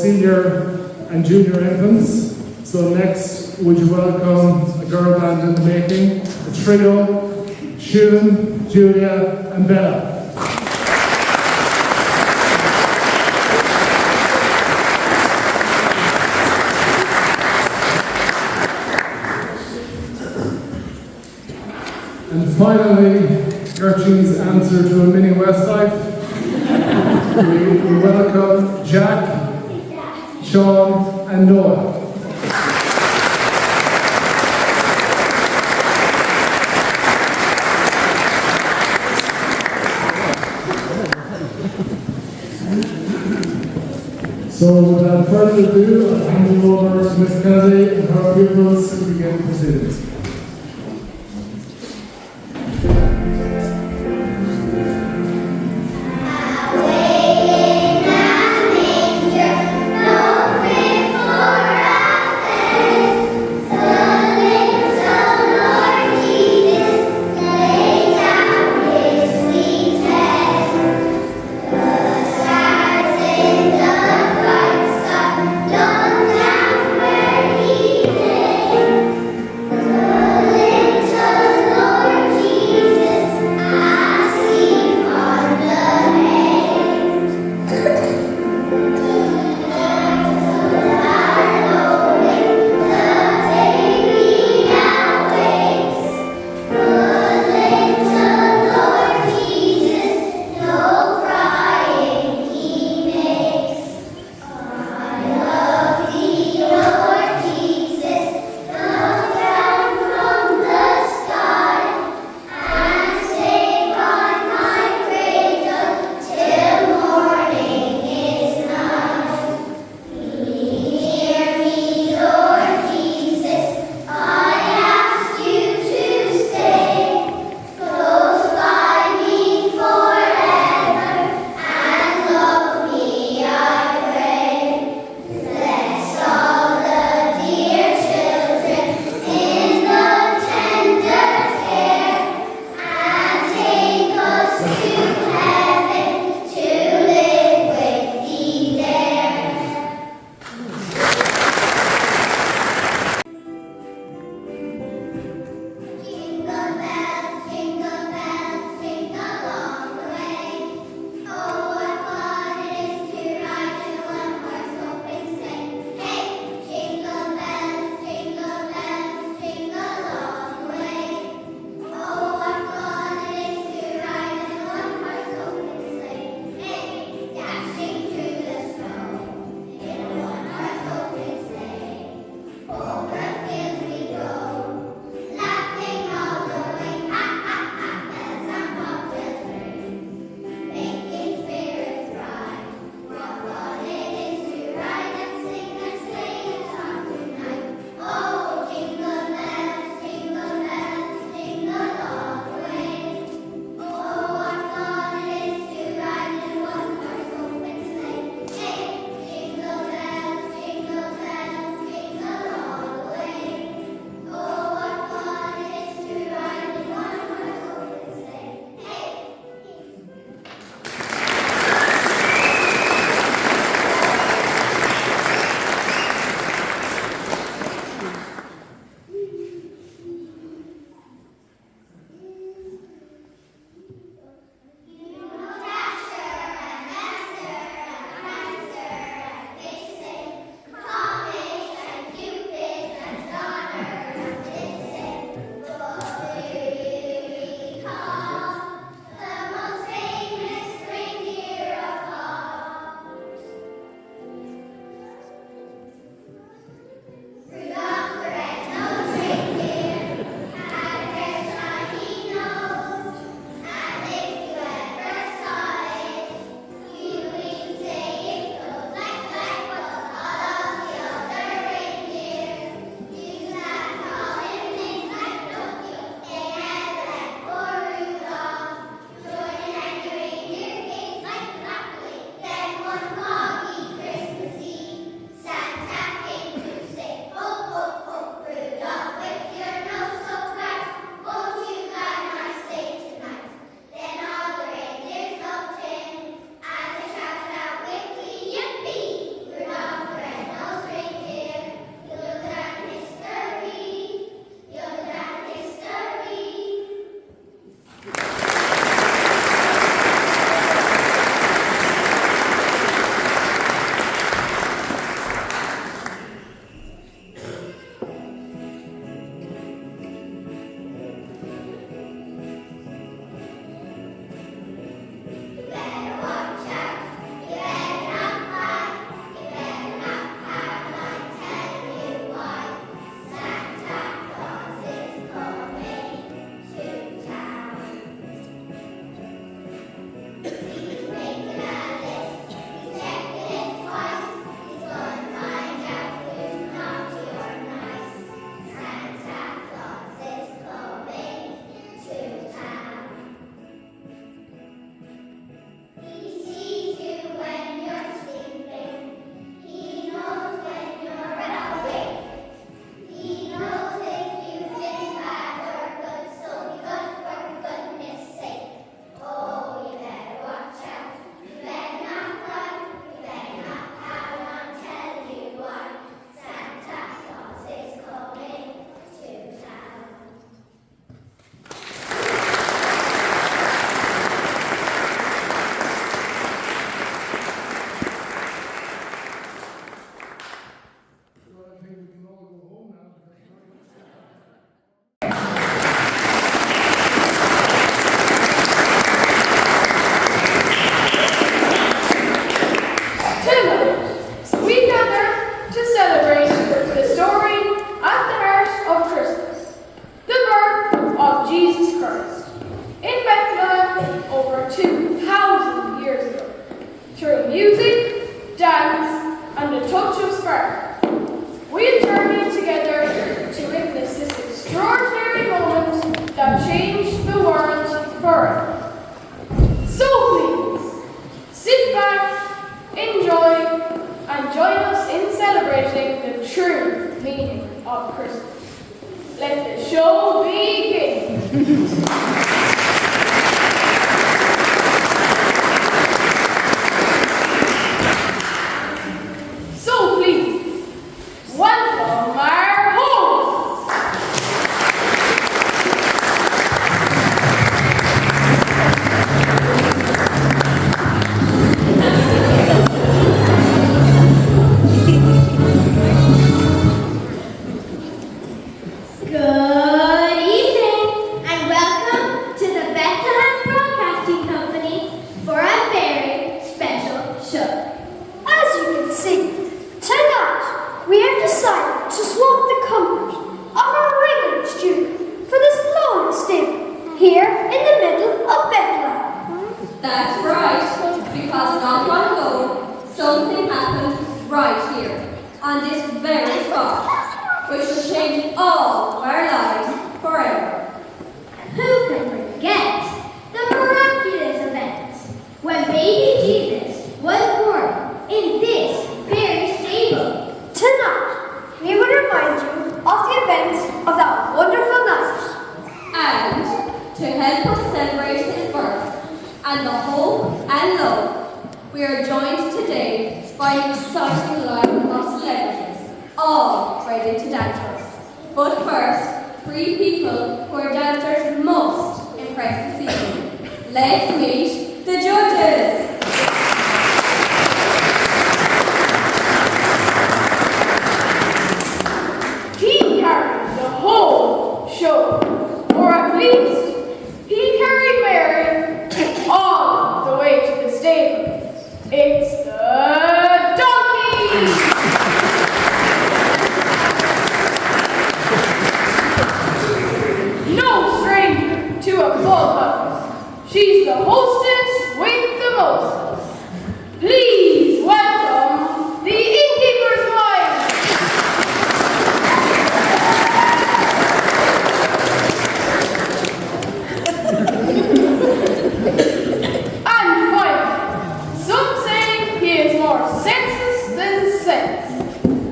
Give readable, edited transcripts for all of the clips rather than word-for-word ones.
senior and junior infants. So next, would you welcome a girl band in the making, the trio, Siún, Julia and Bella. And finally, Gurteen's answer to a mini Westlife. We welcome Jack, Sean and Noah. So without further ado, I'll hand you over to Ms. Kennedy and her pupils to begin proceedings. Thank you. show begins. So please, welcome our host. Good evening and welcome to the Bethlehem Broadcasting Company for a very special show. As you can see, tonight we have decided to swap the comfort of our regular studio for this lonely stable here in the middle of Bethlehem. That's right, because not long ago, something happened right here, on this very spot, which will change all of our lives forever. Who can forget the miraculous events when baby Jesus was born in this very stable? Tonight we will remind you of the events of that wonderful night. And to help us celebrate his birth and the hope and love, we are joined today by an exciting line of celebrities, all ready to dance for us. But first, 3 people who are dancers most impressed this evening. Let's meet the judges. He carried the whole show, or at least he carried Mary all the way to the stable. It's the donkey. No stranger to a clubhouse. She's the hostess with the mostest. Please welcome the innkeeper's wife. And finally, some say he is more senseless than sense.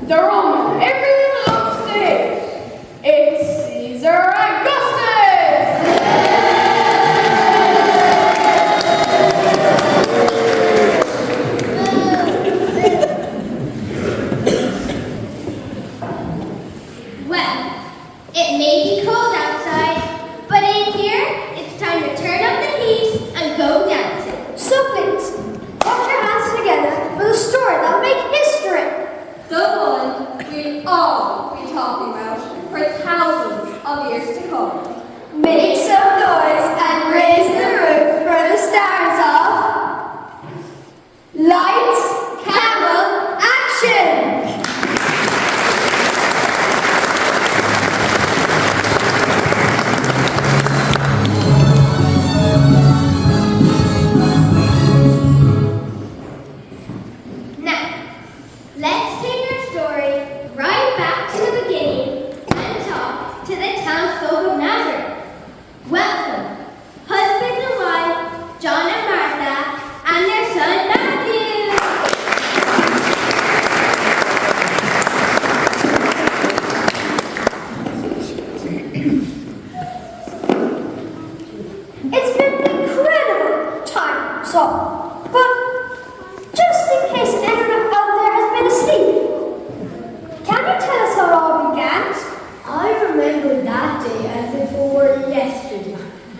The Roman everyone loves to hate. It's Caesar Augustus! Well, it may be cold outside, but in here, it's time to turn up the heat and go dancing. So please, put your hands together for the story that'll make history. The one we'll all be talking about for thousands of years to come. Make some noise and raise the roof for the stars of Lights, Camel, Action! Now, let's take our story right back to the beginning and talk to the townsfolk of Nazareth. Welcome, husband and wife, John and Martha, and their son Matthew. It's been an incredible time, so, but just in case anyone out there has been asleep, can you tell us how it all began? I remember that day as if it were yesterday.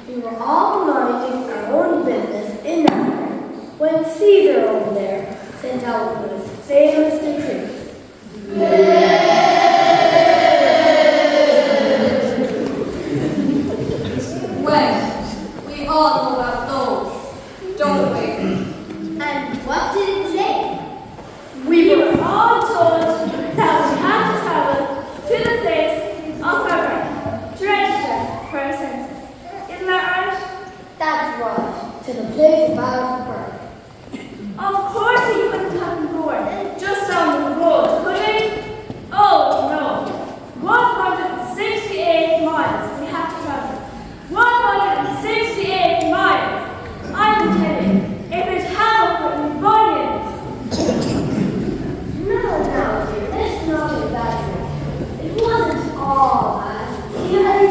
We were all minding our own business in Nazareth when Caesar over there sent out one of his famous decrees. Well, we all know about those, don't we? And what did it say? We were all told that we had to travel to the place of our birth to register for our census. Isn't that right? That's right, to the place of our birth. Of course he couldn't have been born just down the road, could he? Oh no, 168 miles we have to travel. 168 miles! I'm telling you, if it hadn't put me bunions. No, dear, let's not exaggerate. It wasn't all bad. He had a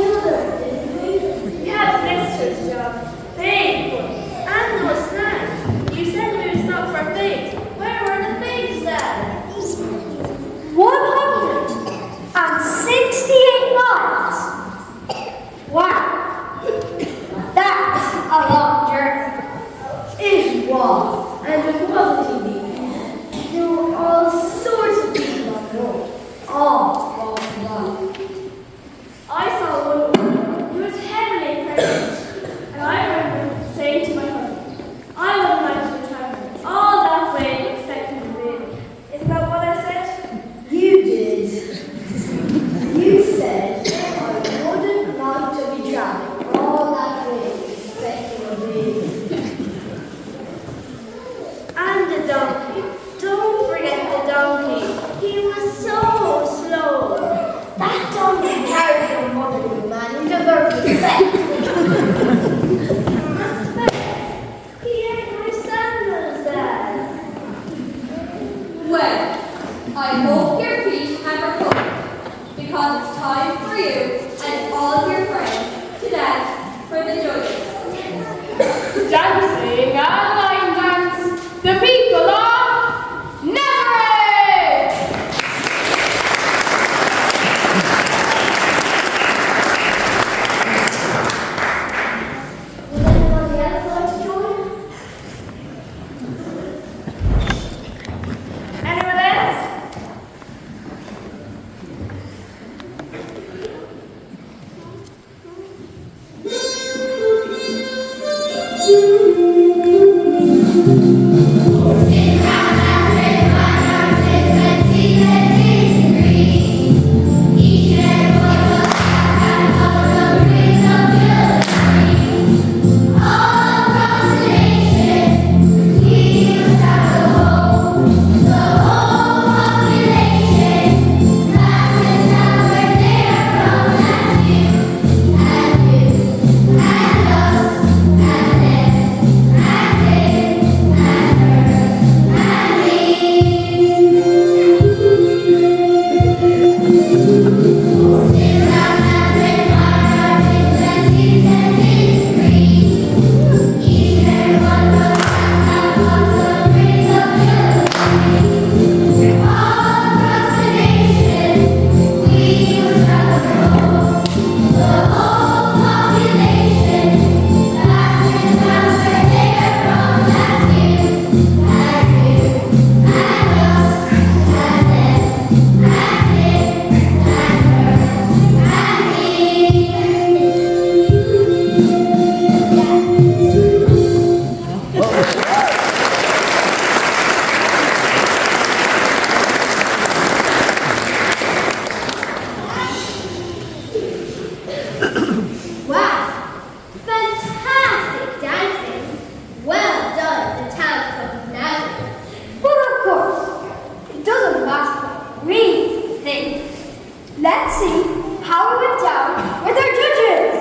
Let's see how it went down with our judges.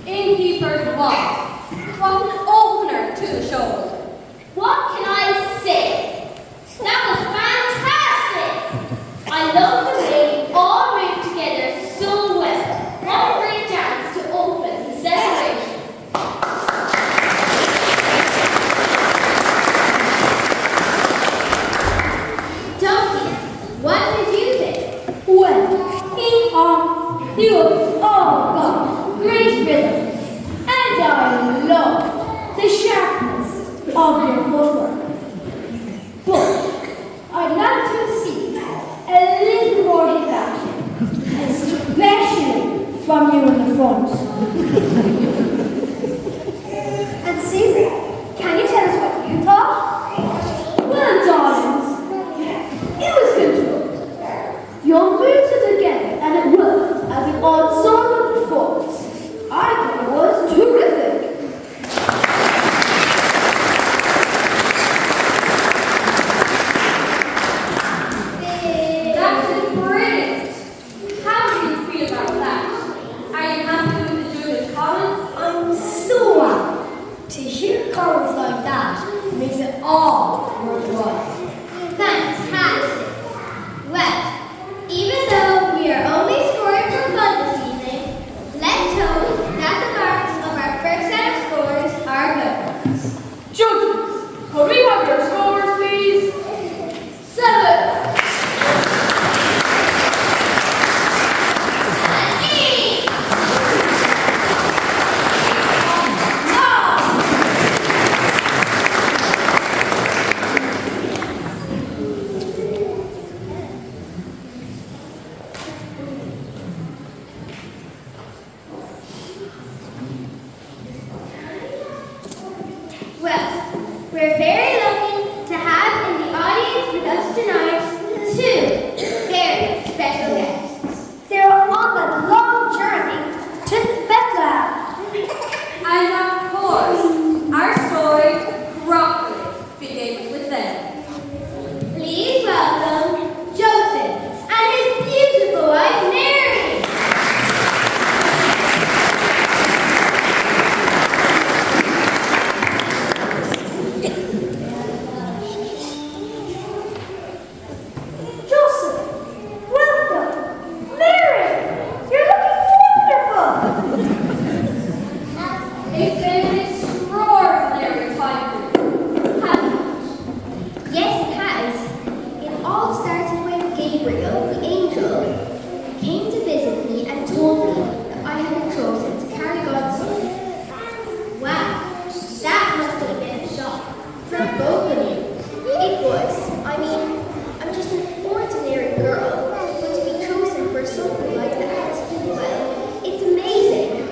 Innkeeper's wife. What an opener to the show. What can I say? That was fantastic! I love the way you all moved together so well. What a great dance to open the celebration. Donkey, what did you think? Well, you have all got great rhythm, and I love the sharpness of your footwork. But I'd like to see a little more hip action, especially from you in the front. And Caesar, can you tell us what you thought? Well, darlings, it was controlled. Your moves are together, and it worked as an ensemble performance. I thought it was terrific. That was brilliant. How do you feel about that? Are you happy with the judge's comments? I'm so happy to hear comments like that. Makes it all worthwhile. Fantastic. Well, even though we are only scoring for fun this evening, let's hope that the marks of our first set of scores are good ones. Judges, could we have your scores, please? 7. 8. 9. Well, we're very lucky to have in the audience with us tonight 2 very special guests. They're on that long journey to Bethlehem. And of course, our story properly begins with them. Please welcome Joseph and his beautiful wife Mary. Joseph, welcome. Mary, you're looking wonderful. It's been an extraordinary time for you, hasn't it? Yes, it has. It all started when Gabriel, the angel, came to visit me and told me that I had been chosen to carry God's son. Wow, that must have been a shock for both of you. It was. I mean, I'm just an ordinary girl, but to be chosen for something like that, well, it's amazing.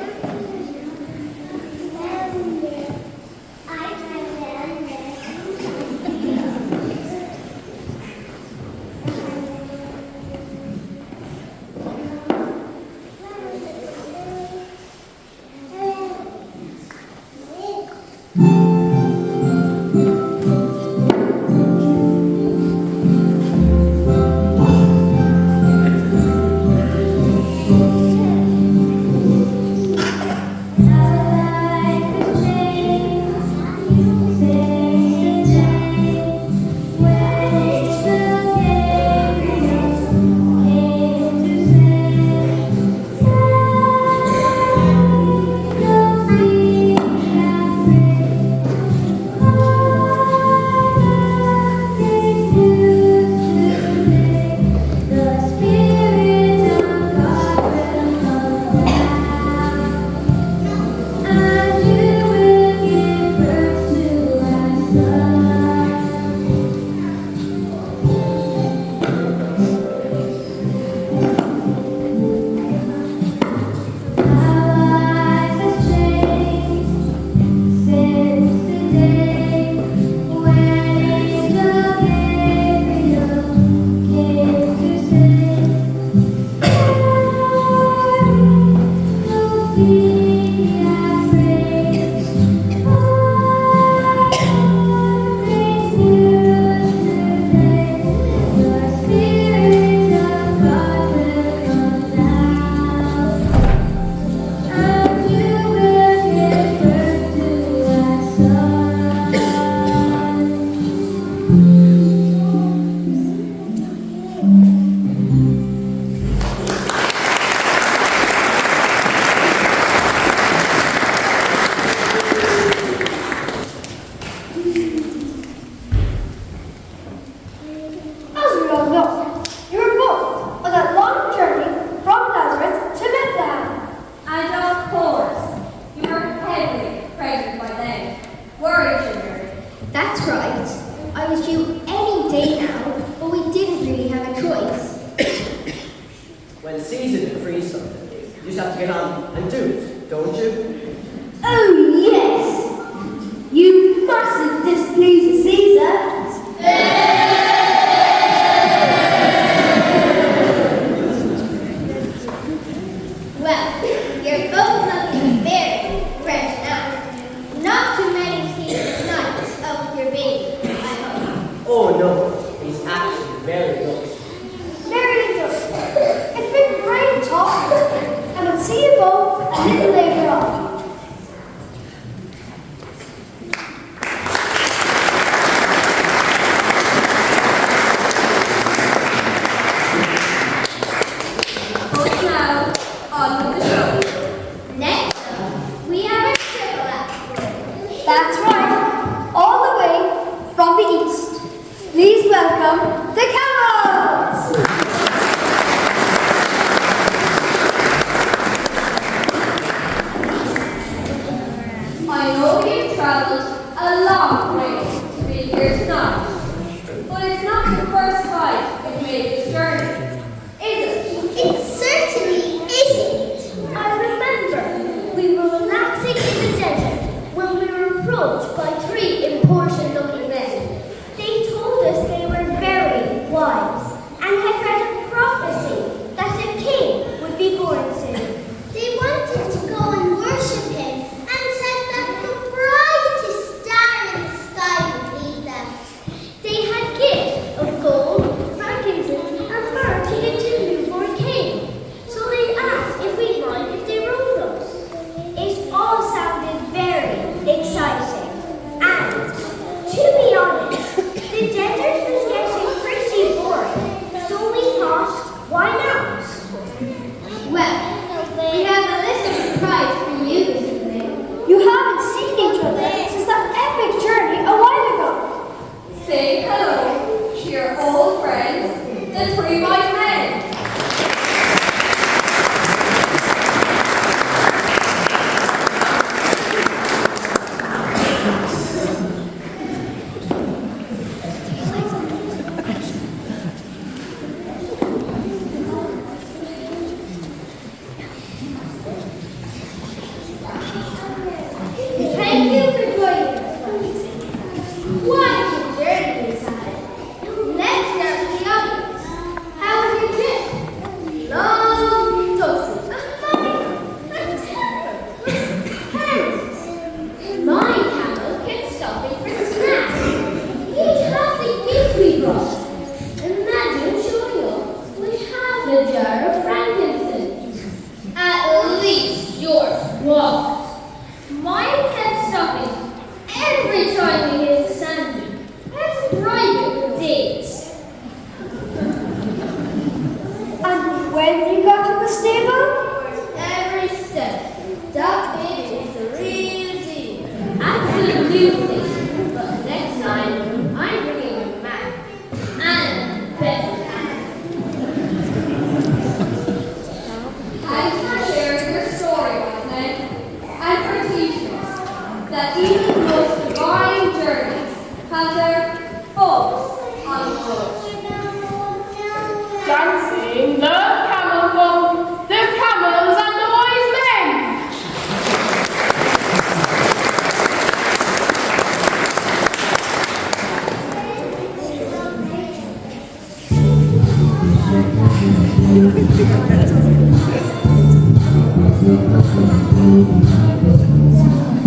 When Caesar decrees something, you just have to get on and do it, don't you? Oh, yes. You mustn't displease Caesar. Well, you're both looking very fresh now. Not too many sleepless nights of your baby, I hope. Oh no, he's actually very good. Very good. It's been great talking to you, and I'll see you both a little later on. But now, on with the show. Next up, we have a triple act. That's right. All the way from the east. Please welcome the Camels! I know you've traveled a long way to be here tonight, but it's not the first time you've made this journey, is it? It certainly isn't. I remember we were relaxing in the desert when we were approached by three important-looking men. They told us they were very wise and had read a prophecy that a king would be born soon. They wanted to go and worship him and said that the brightest star in the sky would lead them. They had gifts of gold, frankincense, and myrrh to give to the newborn king. So they asked if we'd mind if they rode us. It all sounded very exciting. And, to be honest, the desert was getting pretty boring. So we thought, why not? Well, we have a list of surprises for you this evening. You haven't seen each other since that epic journey a while ago. Say hello to your old friends, the three wise men. Thank you for joining us. What a journey we've had. Let's start with the audience. How was your trip? Long, toasty, and funny, and tender. My camel kept stopping for snacks. Eat half the gift we brought. Imagine showing up with half a jar of frankincense. At least yours was. Mine kept stopping every time we hit the sandy. That's a private date. And when you got to the stable? Every step. That baby is a real deal. Absolutely. But next time, I'm bringing him back. And better. Thanks for sharing your story, wise men.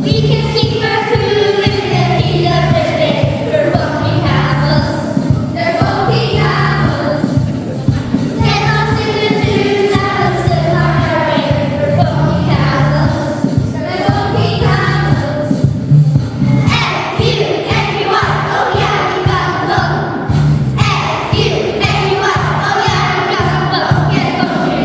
We can keep our cool in the heat of the day. We're funky camels. They're funky camels. They're lost in the tunes that will still on our way. We're funky camels. They're funky camels. F-U-N-K-Y, oh yeah, we got fun. F-U-N-K-Y, oh yeah, we got fun. Get funky.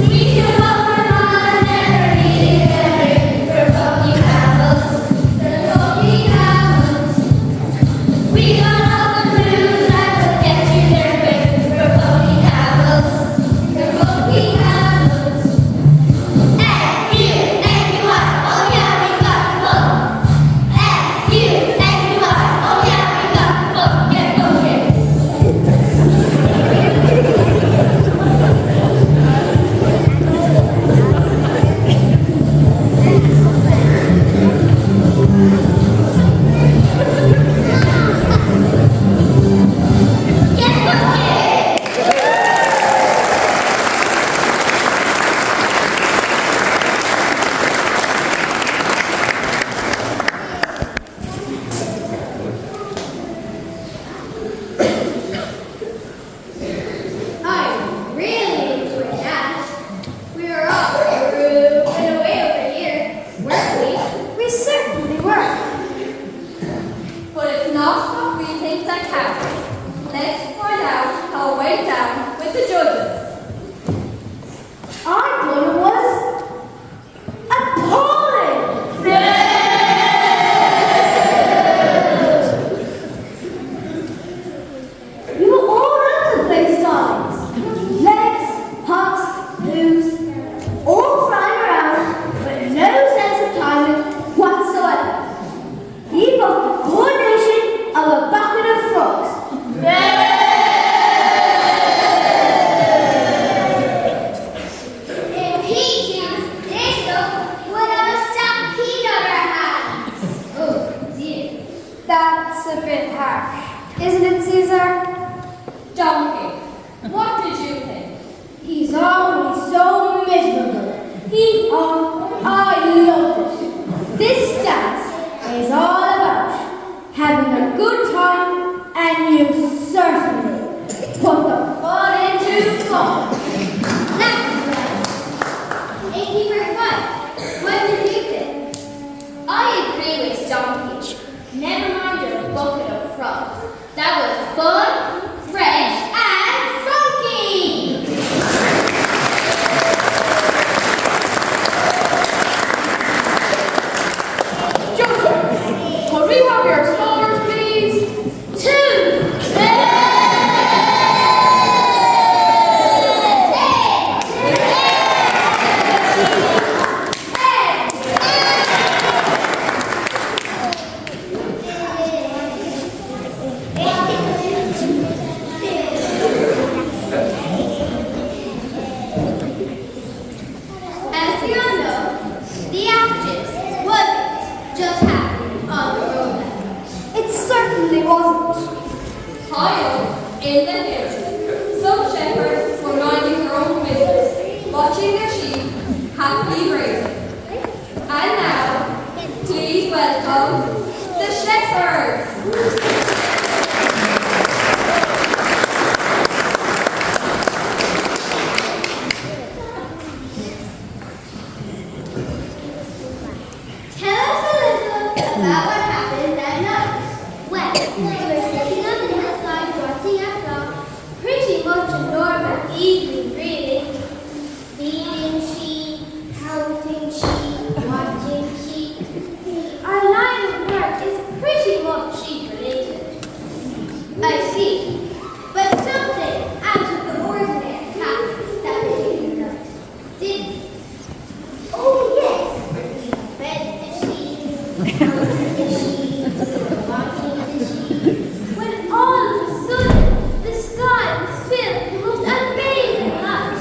We can walk around and never really get it. We're funky camels. They're funky camels. We got all the blues that will get you there quick. We're funky camels. They're funky camels. F-U-N-K-Y, oh yeah, we got fun. F-U-N-K-Y, oh yeah, we got fun. Get funky. Get funky. I really enjoyed that. We were all grooving away over here, weren't we? We certainly were. But it's not what we think that counts. Let's find out how it went down with the judges. I thought it was appalling. You were all over the place, darlings. Legs, hops, moves, all flying around, but no sense of timing whatsoever. You got the coordination of a bucket of frogs. If he counts this up, we'll have a stampede on our hands. Oh dear. That's a bit harsh, isn't it, Caesar? Donkey, what did you think? He's always so miserable. I love it. This dance is all about having a good time, and you certainly put the fun into fun. That's right. Thank you for advice. What did you think? I agree with Donkey. Never mind a bucket of frogs. That was fun, fresh, and funky. Joseph, could we have your scores, please? 2. As you all know, the actress wasn't just happening on the road. It certainly wasn't. High up in the hills, some shepherds were minding their own business, watching their sheep happily grazing. And now, please welcome the shepherds. Tell us a little about what happened that night. Well, we were sitting on the hillside watching our flock. Pretty much a normal evening, really. Feeding sheep, counting sheep, watching sheep. Our line of work is pretty much sheep related. I see. But something out of the ordinary happened that particular night. Did Oh yes, we fed the sheep, counted the sheep, watching the sheep. When all of a sudden, the sky was filled with the most amazing light.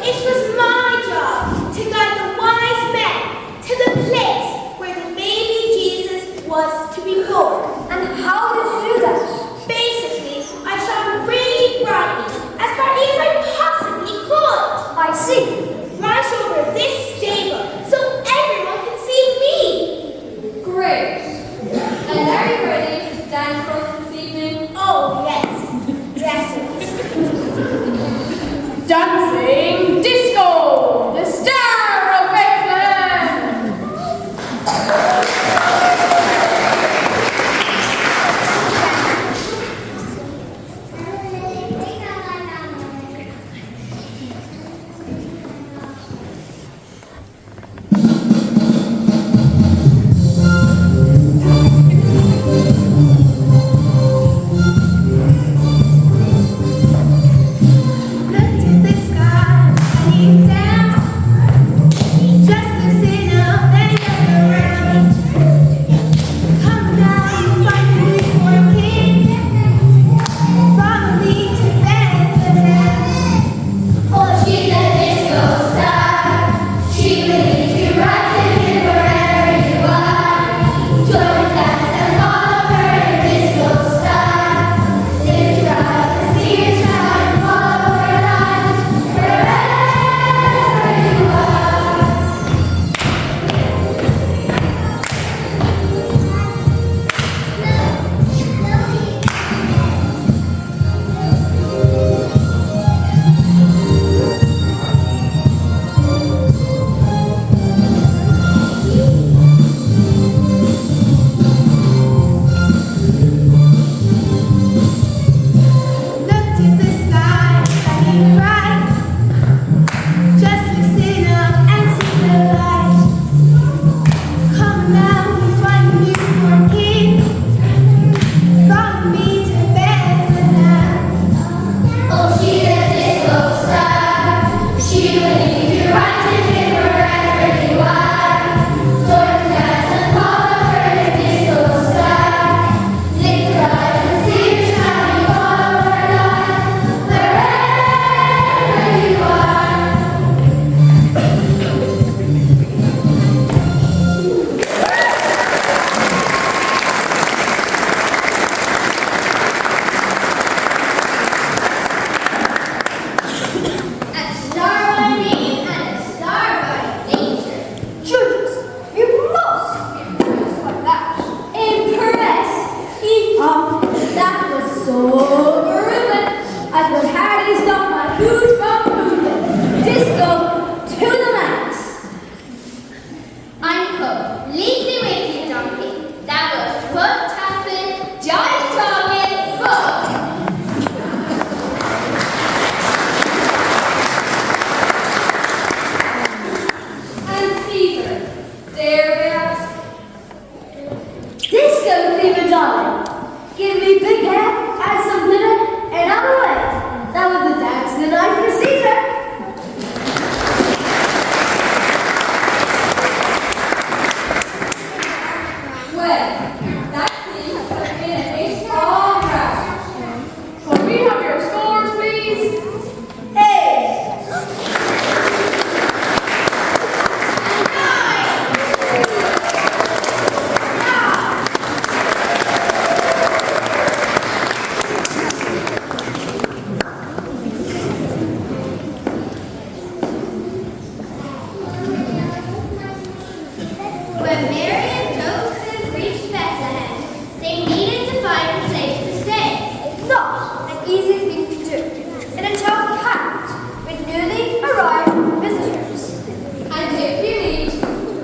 It was my job to guide the wise men to the place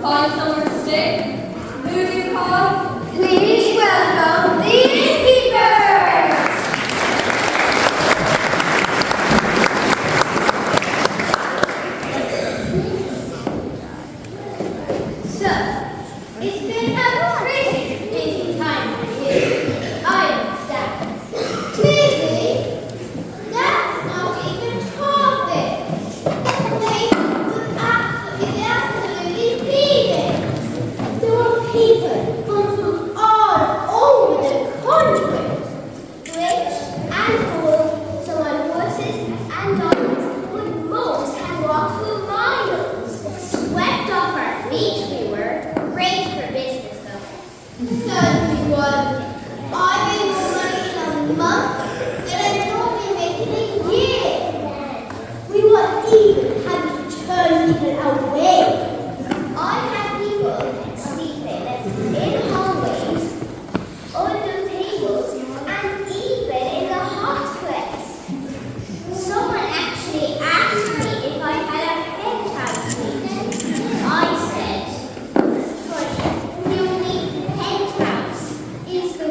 Find somewhere to stay. Who do you call? Please welcome the innkeepers! So, it's been a pretty busy time for you. I understand. Clearly, that's not even half it. They were absolutely bleeding. There were people from all over the country. Rich and poor, some on horses and donkeys, but most had walked for miles. Swept off our feet we were. Great for business though. Certainly was. I made more money in a month than I'd probably make in a year. We were even having to turn people away. I had people sleeping in hallways, under tables, and even in the hot place. Someone actually asked me if I had a penthouse suite. I said, "Honey, the only penthouse is the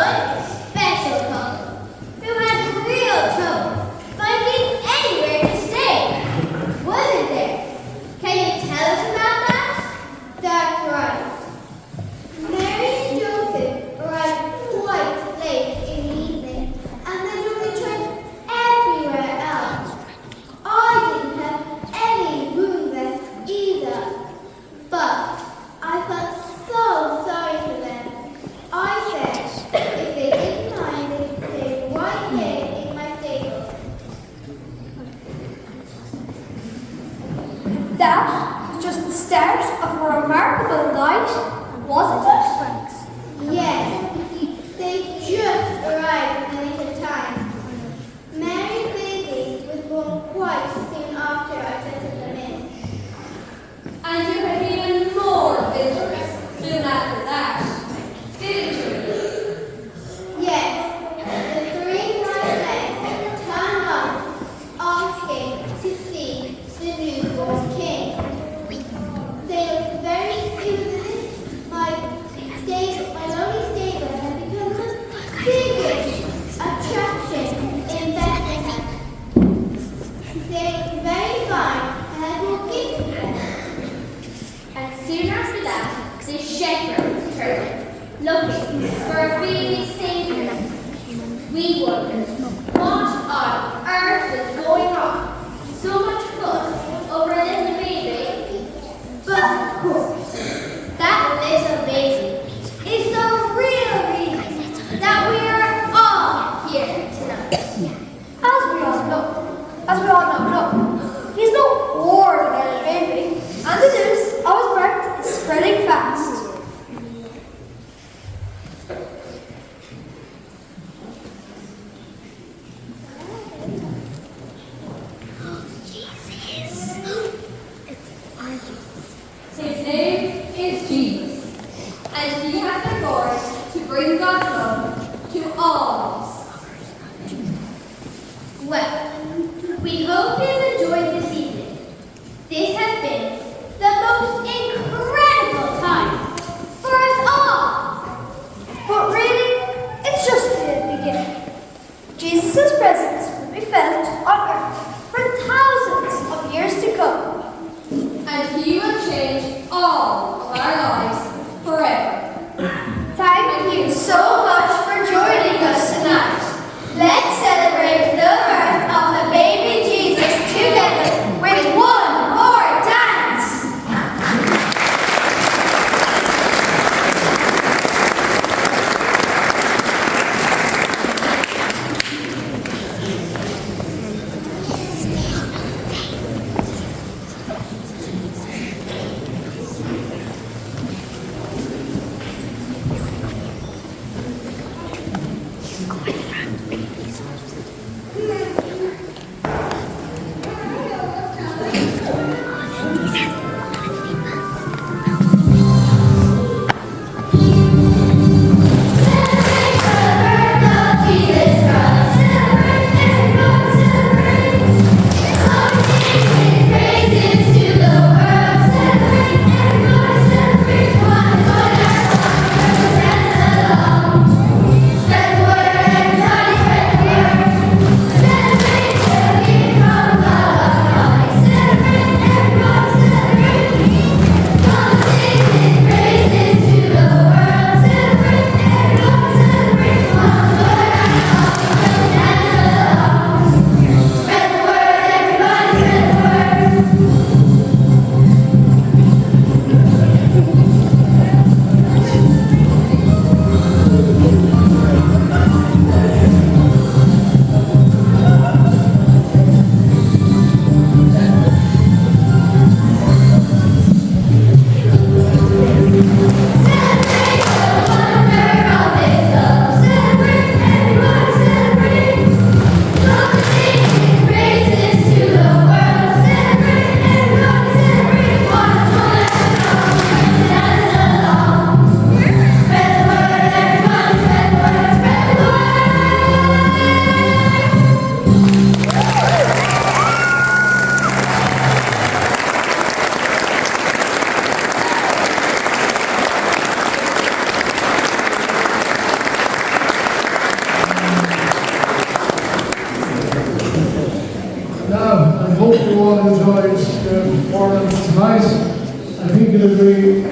one special couple who had real trouble finding anywhere to stay. Wasn't there? Can you tell us about that? That's right. Mary and Joseph arrived quite late in the evening, and they were returned everywhere else. I didn't have any room left either, but I felt so sorry for them. I said if they didn't mind, they could stay right here in my stable. That was just the start of a remarkable night, wasn't it? Yes, they just arrived in the nick of time. Mary's baby was born quite soon after I settled them in. And you had even more visitors soon after that, didn't you? Yes, the three white legs turned up, asking to see the newborn king. They looked very cute. My lonely stable had become the biggest attraction in Bethlehem. They looked very fine and I will give them. And soon after that, the shepherds returned, looking for a baby savior. We wondered what on earth was going on. So much fuss over a little baby. But of course, that little baby is the real reason that we are all here tonight. As we all know, he's no ordinary baby, and the news of his birth is spreading fast. His name is Jesus, and he has been born to bring God's love to all of us. Well, we hope you enjoyed this evening. This has been the most incredible time for us all. But really, it's just the beginning. Jesus' presence will be felt on earth for thousands of years to come. And he will change all of our lives forever. Thank you so much for joining us tonight. Let's celebrate the birth of the baby Jesus together with one more dance. all enjoyed the performance tonight. I think you'll agree